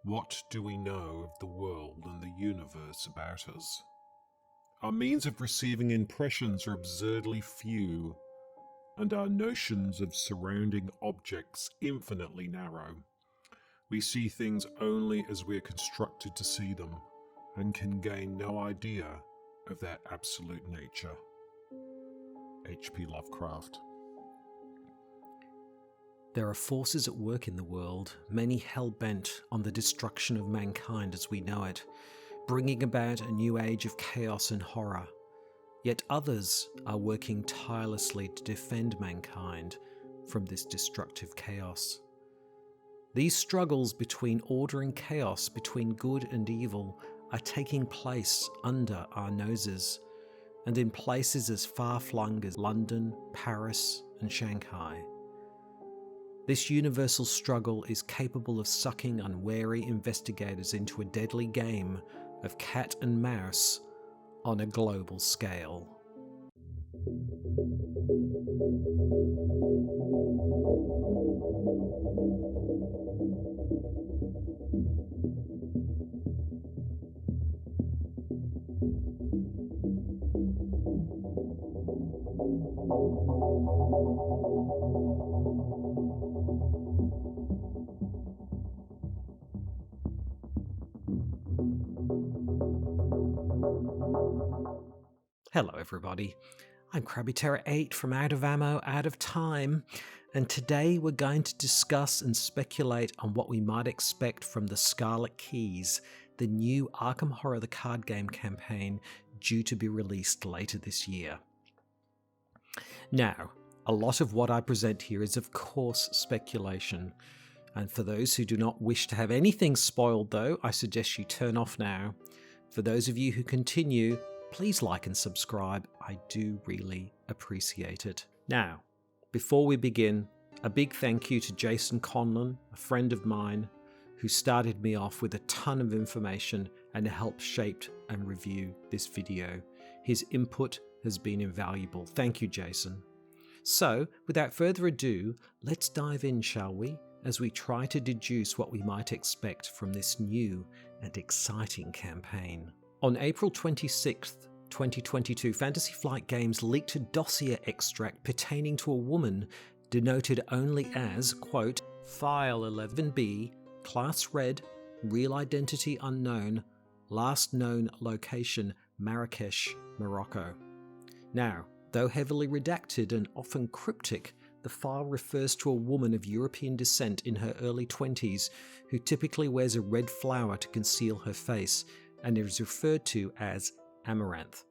What do we know of the world and the universe about us? Our means of receiving impressions are absurdly few, and our notions of surrounding objects infinitely narrow. We see things only as we are constructed to see them, and can gain no idea of their absolute nature. H.P. Lovecraft. There are forces at work in the world, many hell-bent on the destruction of mankind as we know it, bringing about a new age of chaos and horror. Yet others are working tirelessly to defend mankind from this destructive chaos. These struggles between order and chaos, between good and evil, are taking place under our noses, and in places as far-flung as London, Paris, and Shanghai. This universal struggle is capable of sucking unwary investigators into a deadly game of cat and mouse on a global scale. Hello everybody, I'm Krabby Terror 8 from Out of Ammo, Out of Time, and today we're going to discuss and speculate on what we might expect from the Scarlet Keys, the new Arkham Horror the card game campaign due to be released later this year. Now, a lot of what I present here is of course speculation, and for those who do not wish to have anything spoiled though, I suggest you turn off now. For those of you who continue, please like and subscribe, I do really appreciate it. Now, before we begin, a big thank you to Jason Conlon, a friend of mine, who started me off with a ton of information and helped shape and review this video. His input has been invaluable. Thank you, Jason. So, without further ado, let's dive in, shall we, as we try to deduce what we might expect from this new and exciting campaign. On April 26th, 2022, Fantasy Flight Games leaked a dossier extract pertaining to a woman denoted only as, quote, File 11B, Class Red, Real Identity Unknown, Last Known Location, Marrakesh, Morocco. Now, though heavily redacted and often cryptic, the file refers to a woman of European descent in her early 20s who typically wears a red flower to conceal her face and is referred to as Amaranth.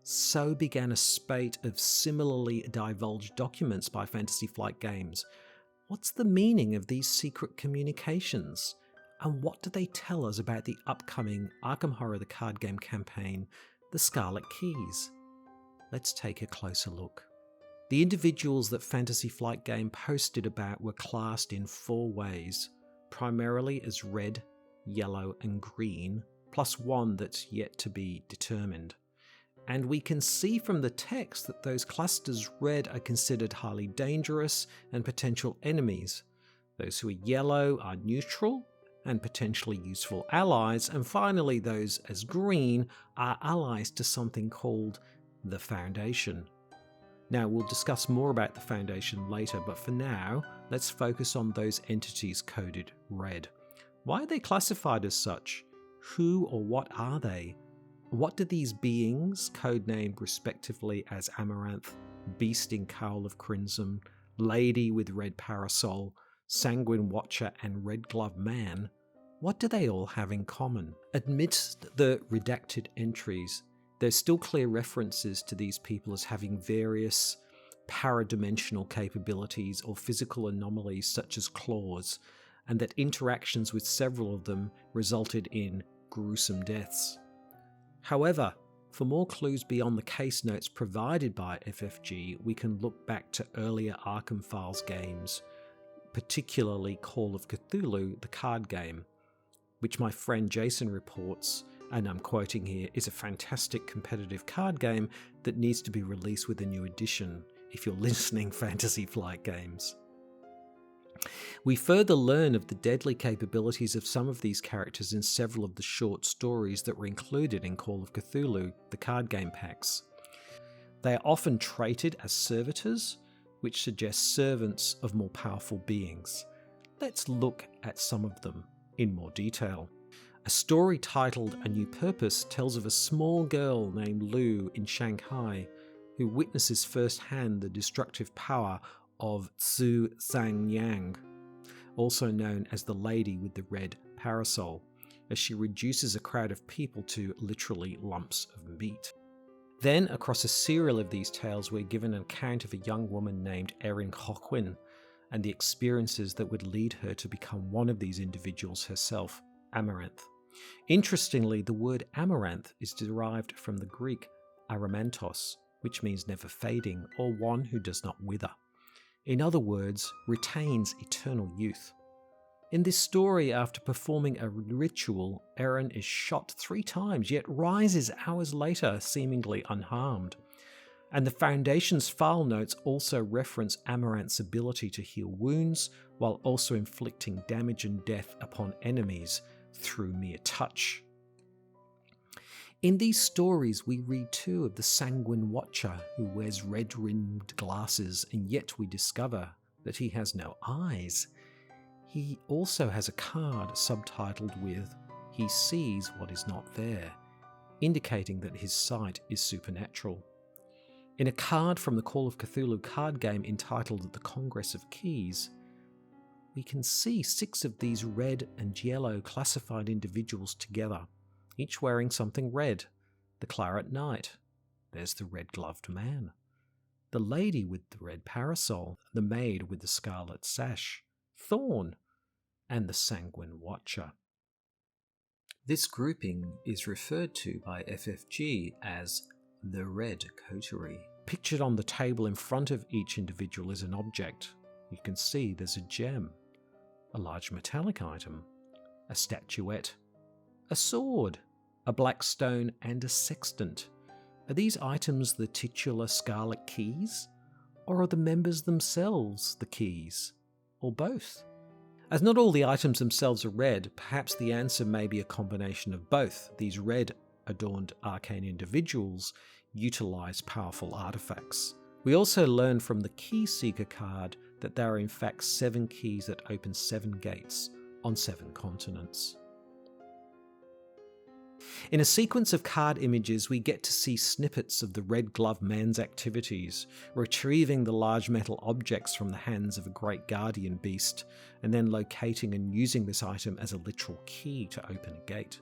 So began a spate of similarly divulged documents by Fantasy Flight Games. What's the meaning of these secret communications? And what do they tell us about the upcoming Arkham Horror the card game campaign, The Scarlet Keys? Let's take a closer look. The individuals that Fantasy Flight Game posted about were classed in 4 ways, primarily as red, yellow and green, plus one that's yet to be determined. And we can see from the text that those classed as red are considered highly dangerous and potential enemies. Those who are yellow are neutral and potentially useful allies, and finally those as green are allies to something called the Foundation. Now, we'll discuss more about the Foundation later, but for now, let's focus on those entities coded red. Why are they classified as such? Who or what are they? What do these beings, codenamed respectively as Amaranth, Beast in Cowl of Crimson, Lady with Red Parasol, Sanguine Watcher and Red Glove Man, what do they all have in common? Amidst the redacted entries, there's still clear references to these people as having various paradimensional capabilities or physical anomalies such as claws, and that interactions with several of them resulted in gruesome deaths. However, for more clues beyond the case notes provided by FFG, we can look back to earlier Arkham Files games, particularly Call of Cthulhu, the card game, which my friend Jason reports, and I'm quoting here, is a fantastic competitive card game that needs to be released with a new edition, if you're listening Fantasy Flight Games. We further learn of the deadly capabilities of some of these characters in several of the short stories that were included in Call of Cthulhu, the card game packs. They are often traded as servitors, which suggests servants of more powerful beings. Let's look at some of them in more detail. A story titled A New Purpose tells of a small girl named Lu in Shanghai who witnesses firsthand the destructive power of Zhu Zangyang, also known as the Lady with the Red Parasol, as she reduces a crowd of people to literally lumps of meat. Then, across a serial of these tales, we're given an account of a young woman named Erin Hoquin and the experiences that would lead her to become one of these individuals herself, Amaranth. Interestingly, the word amaranth is derived from the Greek aramantos, which means never fading or one who does not wither. In other words, retains eternal youth. In this story, after performing a ritual, Erin is shot 3 times, yet rises hours later, seemingly unharmed. And the Foundation's file notes also reference Amaranth's ability to heal wounds, while also inflicting damage and death upon enemies through mere touch. In these stories, we read too of the Sanguine Watcher who wears red-rimmed glasses, and yet we discover that he has no eyes. He also has a card subtitled with "He sees what is not there," indicating that his sight is supernatural. In a card from the Call of Cthulhu card game entitled The Congress of Keys, we can see 6 of these red and yellow classified individuals together, each wearing something red. The Claret Knight. There's the red-gloved man. The lady with the red parasol. The maid with the scarlet sash. Thorn. And the Sanguine Watcher. This grouping is referred to by FFG as the Red Coterie. Pictured on the table in front of each individual is an object. You can see there's a gem, a large metallic item, a statuette, a sword, a black stone, and a sextant. Are these items the titular Scarlet Keys? Or are the members themselves the keys? Or both? As not all the items themselves are red, perhaps the answer may be a combination of both. These red-adorned arcane individuals utilize powerful artifacts. We also learn from the Key Seeker card that there are in fact 7 keys that open 7 gates on 7 continents. In a sequence of card images, we get to see snippets of the red-gloved man's activities, retrieving the large metal objects from the hands of a great guardian beast, and then locating and using this item as a literal key to open a gate.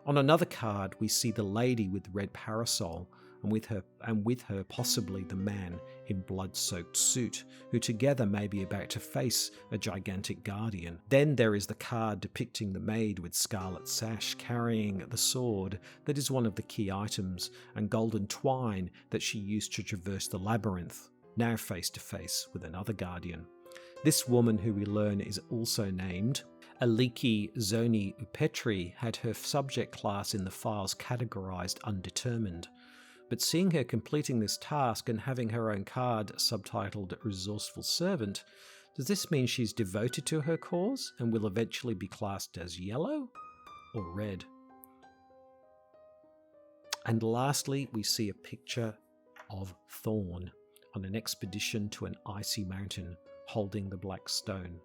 On another card, we see the lady with the red parasol, and with her possibly the man in blood-soaked suit, who together may be about to face a gigantic guardian. Then there is the card depicting the maid with scarlet sash carrying the sword that is one of the key items, and golden twine that she used to traverse the labyrinth, now face to face with another guardian. This woman, who we learn is also named Aliki Zoni Upetri, had her subject class in the files categorized undetermined. But seeing her completing this task and having her own card subtitled Resourceful Servant, does this mean she's devoted to her cause and will eventually be classed as yellow or red? And lastly, we see a picture of Thorn on an expedition to an icy mountain holding the black stone,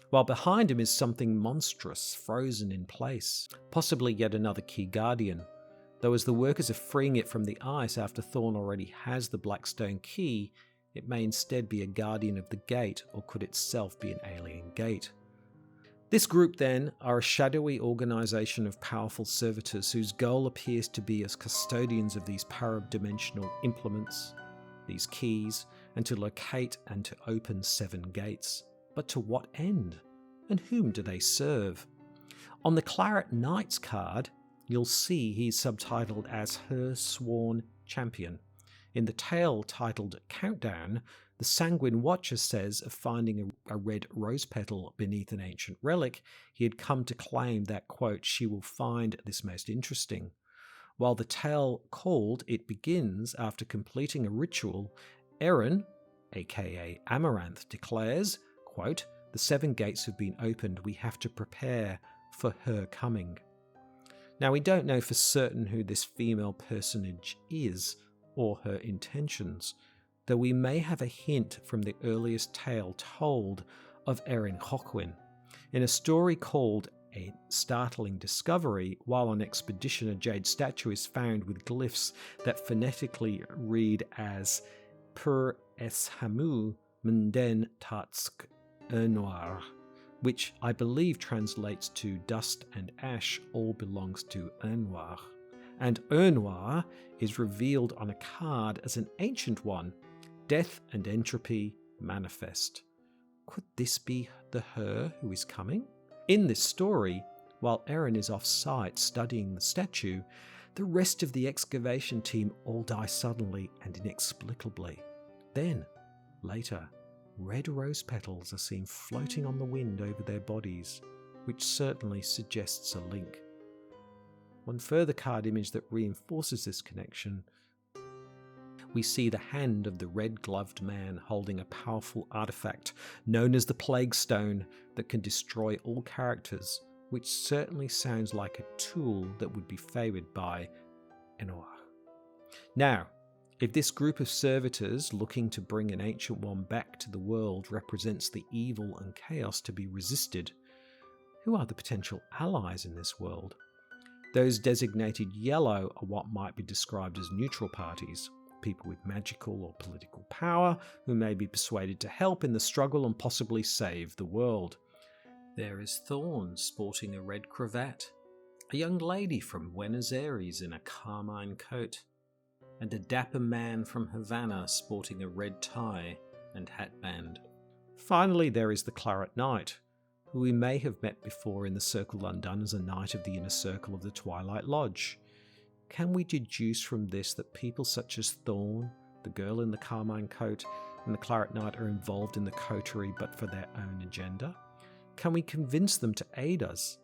while behind him is something monstrous frozen in place, possibly yet another key guardian. Though as the workers are freeing it from the ice after Thorn already has the Blackstone key, it may instead be a guardian of the gate, or could itself be an alien gate. This group then are a shadowy organisation of powerful servitors whose goal appears to be as custodians of these paradimensional implements, these keys, and to locate and to open 7 gates. But to what end? And whom do they serve? On the Claret Knight's card, you'll see he's subtitled as Her Sworn Champion. In the tale titled Countdown, the Sanguine Watcher says of finding a red rose petal beneath an ancient relic, he had come to claim that, quote, she will find this most interesting. While the tale called It Begins after completing a ritual, Erin, aka Amaranth, declares, quote, The 7 gates have been opened. We have to prepare for her coming. Now, we don't know for certain who this female personage is or her intentions, though we may have a hint from the earliest tale told of Erin Hoquin. In a story called A Startling Discovery, while on expedition, a jade statue is found with glyphs that phonetically read as Per Eshamu Mnden Tatsk Noir, which I believe translates to dust and ash all belongs to Noir. And Noir is revealed on a card as an ancient one, Death and Entropy Manifest. Could this be the her who is coming? In this story, while Erin is off-site studying the statue, the rest of the excavation team all die suddenly and inexplicably. Then, later, red rose petals are seen floating on the wind over their bodies, which certainly suggests a link. One further card image that reinforces this connection, we see the hand of the red-gloved man holding a powerful artifact known as the Plague Stone that can destroy all characters, which certainly sounds like a tool that would be favoured by Enoir. Now, if this group of servitors looking to bring an ancient one back to the world represents the evil and chaos to be resisted, who are the potential allies in this world? Those designated yellow are what might be described as neutral parties, people with magical or political power who may be persuaded to help in the struggle and possibly save the world. There is Thorn sporting a red cravat, a young lady from Buenos Aires in a carmine coat, and a dapper man from Havana sporting a red tie and hatband. Finally, there is the Claret Knight, who we may have met before in the Circle Undone as a knight of the inner circle of the Twilight Lodge. Can we deduce from this that people such as Thorn, the girl in the carmine coat, and the Claret Knight are involved in the coterie but for their own agenda? Can we convince them to aid us?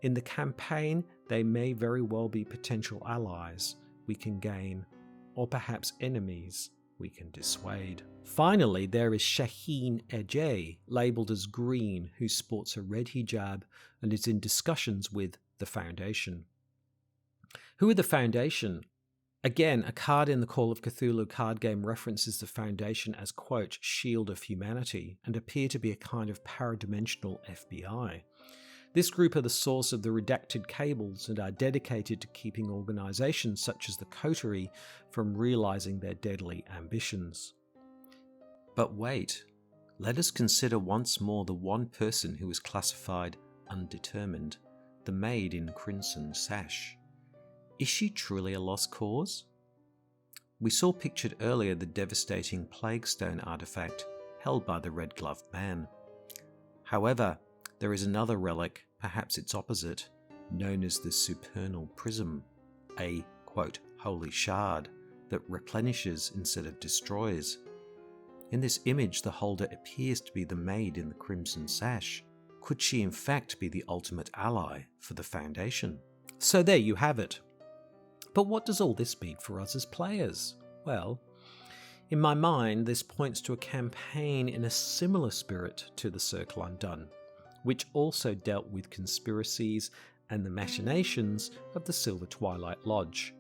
In the campaign, they may very well be potential allies we can gain, or perhaps enemies we can dissuade. Finally, there is Shaheen Ejay, labelled as green, who sports a red hijab and is in discussions with the Foundation. Who are the Foundation? Again, a card in the Call of Cthulhu card game references the Foundation as, quote, shield of humanity, and appear to be a kind of paradimensional FBI. This group are the source of the redacted cables and are dedicated to keeping organisations such as the Coterie from realising their deadly ambitions. But wait, let us consider once more the one person who is classified undetermined, the maid in crimson sash. Is she truly a lost cause? We saw pictured earlier the devastating Plague Stone artifact held by the red-gloved man. However, there is another relic, perhaps its opposite, known as the Supernal Prism, a, quote, holy shard that replenishes instead of destroys. In this image, the holder appears to be the maid in the crimson sash. Could she in fact be the ultimate ally for the Foundation? So there you have it. But what does all this mean for us as players? Well, in my mind, this points to a campaign in a similar spirit to the Circle Undone, which also dealt with conspiracies and the machinations of the Silver Twilight Lodge,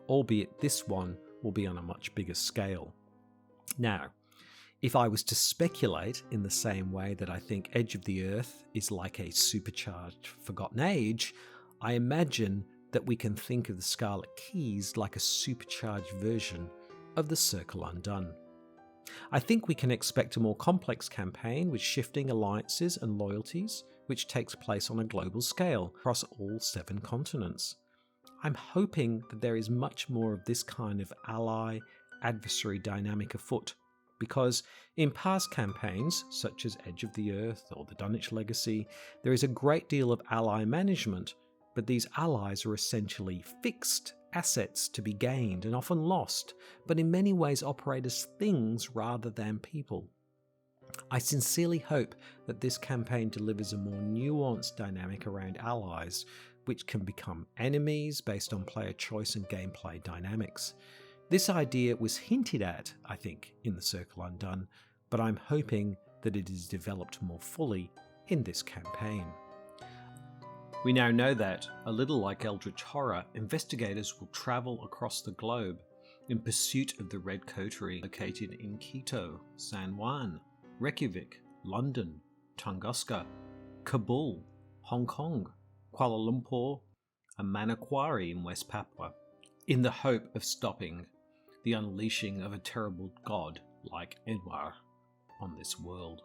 albeit this one will be on a much bigger scale. Now, if I was to speculate in the same way that I think Edge of the Earth is like a supercharged Forgotten Age, I imagine that we can think of the Scarlet Keys like a supercharged version of the Circle Undone. I think we can expect a more complex campaign with shifting alliances and loyalties, which takes place on a global scale across all 7 continents. I'm hoping that there is much more of this kind of ally-adversary dynamic afoot, because in past campaigns, such as Edge of the Earth or the Dunwich Legacy, there is a great deal of ally management, but these allies are essentially fixed assets to be gained and often lost, but in many ways operate as things rather than people. I sincerely hope that this campaign delivers a more nuanced dynamic around allies, which can become enemies based on player choice and gameplay dynamics. This idea was hinted at, I think, in the Circle Undone, but I'm hoping that it is developed more fully in this campaign. We now know that, a little like Eldritch Horror, investigators will travel across the globe in pursuit of the Red Coterie located in Quito, San Juan, Reykjavik, London, Tunguska, Kabul, Hong Kong, Kuala Lumpur, and Manokwari in West Papua, in the hope of stopping the unleashing of a terrible god like Enwar on this world.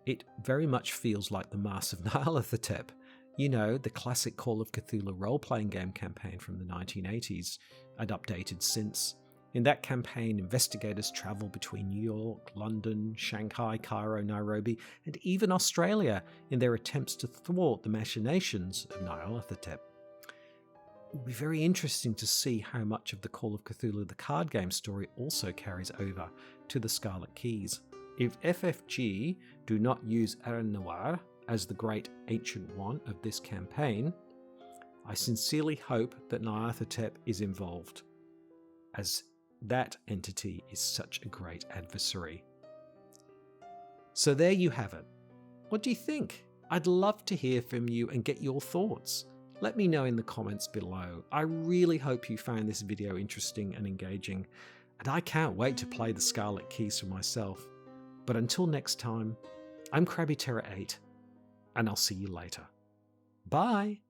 It very much feels like the Mass of Nyarlathotep, you know, the classic Call of Cthulhu role-playing game campaign from the 1980s, and updated since. In that campaign, investigators travel between New York, London, Shanghai, Cairo, Nairobi, and even Australia in their attempts to thwart the machinations of Nyarlathotep. It will be very interesting to see how much of the Call of Cthulhu the card game story also carries over to the Scarlet Keys. If FFG do not use Aran-Noir as the great ancient one of this campaign, I sincerely hope that Nyarlathotep is involved, as that entity is such a great adversary. So there you have it. What do you think? I'd love to hear from you and get your thoughts. Let me know in the comments below. I really hope you found this video interesting and engaging, and I can't wait to play the Scarlet Keys for myself. But until next time, I'm Krabby Terror 8, and I'll see you later. Bye!